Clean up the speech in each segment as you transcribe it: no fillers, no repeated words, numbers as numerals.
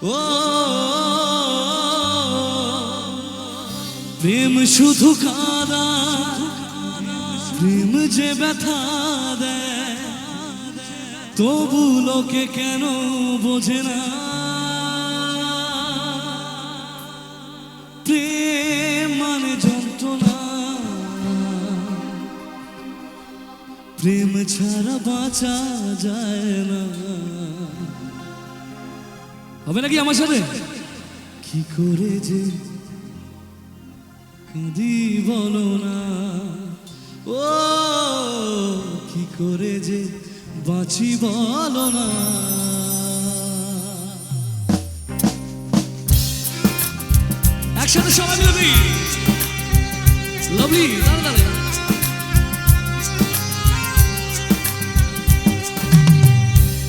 ও প্রেম শুধু কাঁদা, প্রেম যে ব্যথা দেয়, তবু লোকে কেন বোঝে না। প্রেম মানে যন্ত্রণা, প্রেম ছাড়া বাঁচা যায় না। হবে নাকি আমার সাথে? কি করে যে কাঁদি বলো না, ও কি করে যে বাঁচি বলো না। একসাথে সবাই মিলে লাভলি দাঁড়া।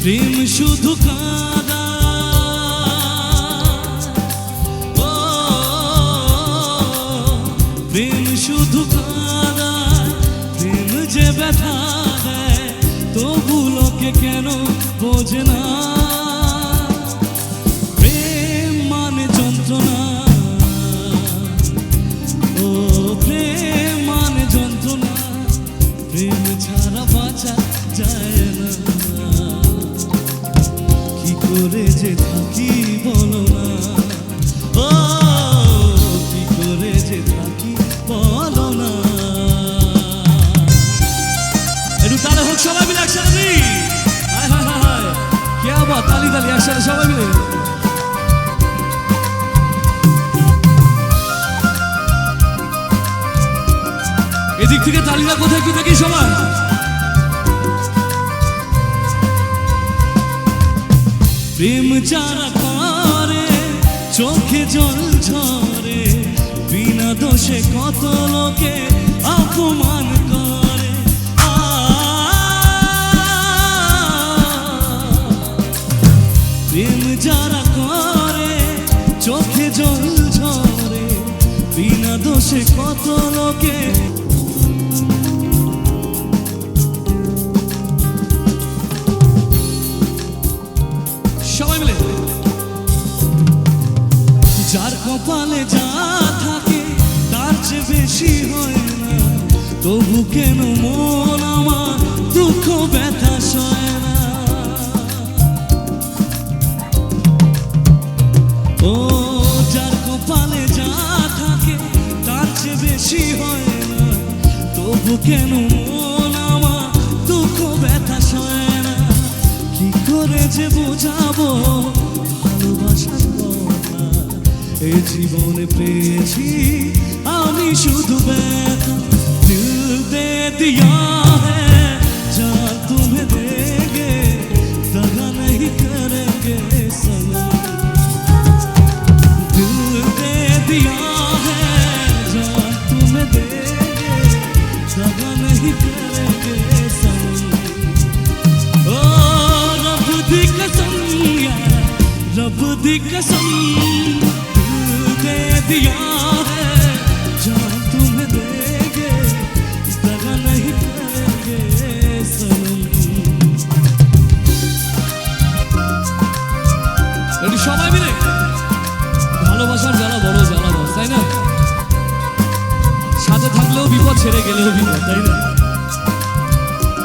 প্রেম শুধু কাঁদা, ও প্রেম শুধু কাঁদা, প্রেম যে ব্যথা দেয়, তবু লোকে কেন বোঝে না। প্রেম মানে যন্ত্রণা, ও প্রেম মানে যন্ত্রণা, প্রেম ছাড়া বাঁচা যায় না। কি করে যে থাকি বলো না, ও কি করে যে থাকি বলো না। একটু তালে হোক সবাই মিলে একসাথে। হায় হায় হায় হায়, কে আবার তালি তালি একসাথে সবাই মিলে। এদিক থেকে তালিটা কোথায় কি দেখি সবাই। প্রেম যারা করে চোখে জল ঝরে, বিনা দোষে কত লোকে অপমান করে। প্রেম যারা করে চোখে জল ঝরে, বিনা দোষে কত লোকে। সবাই মিলে যার কপালে যা থাকে তার চেয়ে বেশি হয় না, তবু কেন মন আমার দুঃখ ব্যথা সয় না। ও যার কপালে যা থাকে তার চেয়ে বেশি হয় না, তবু কেন মন আমার দুঃখ ব্যথা সয় না। কি করে যে বোঝাবো ভালোবাসার কথা, এই জীবনে পেয়েছি আমি শুধু ব্যথা। দিল দে দিয়া হ্যাঁ জান तुम्हें देंगे, दगा नहीं करेंगे सनम। दिल दे दिया है जान तुम्हें देंगे, दगा नहीं करेंगे सनम। ओ रब दी कसम यार, रब दी कसम, दिल दे दिया है जान तुम्हें देंगे, दगा नहीं करेंगे सनम। এটি সবাই মিলে ভালোবাসার জ্বালা বড় জ্বালা বস, তাই না? সাথে থাকলেও বিপদ, ছেড়ে গেলেও বিপদ, তাই না?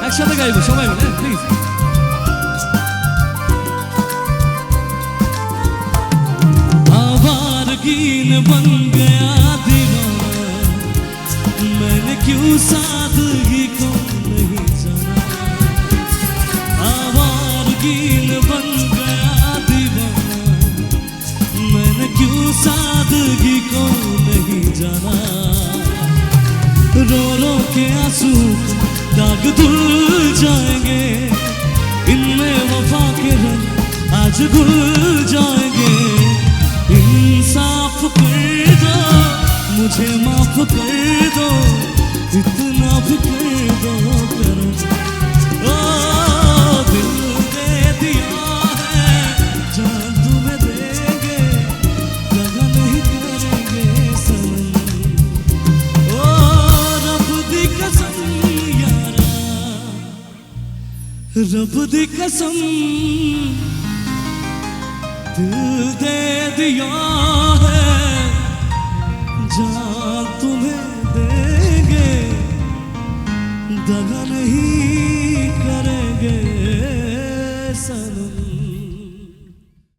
একসাথে গাইবো সবাই মিলে প্লিজ। आवारगीन बन गया दीवाना, मैंने क्यों सादगी को नहीं जाना। आवारगीन बन गया दीवाना, मैंने क्यों सादगी को नहीं जाना। रो रो के आंसू दाग धुल जाएंगे, इनमें वफा के रंग आज घुल जाएंगे। इंसाफ कर दो मुझे, माफ कर दो, इतना भी कर दो करम। ओ दिल दे दिया है जान तुम्हें देंगे, दगा नहीं करेंगे सनम। ओ रब दी कसम यारा, रब दी कसम, दिल दे दिया है जान तुम्हें देंगे दगा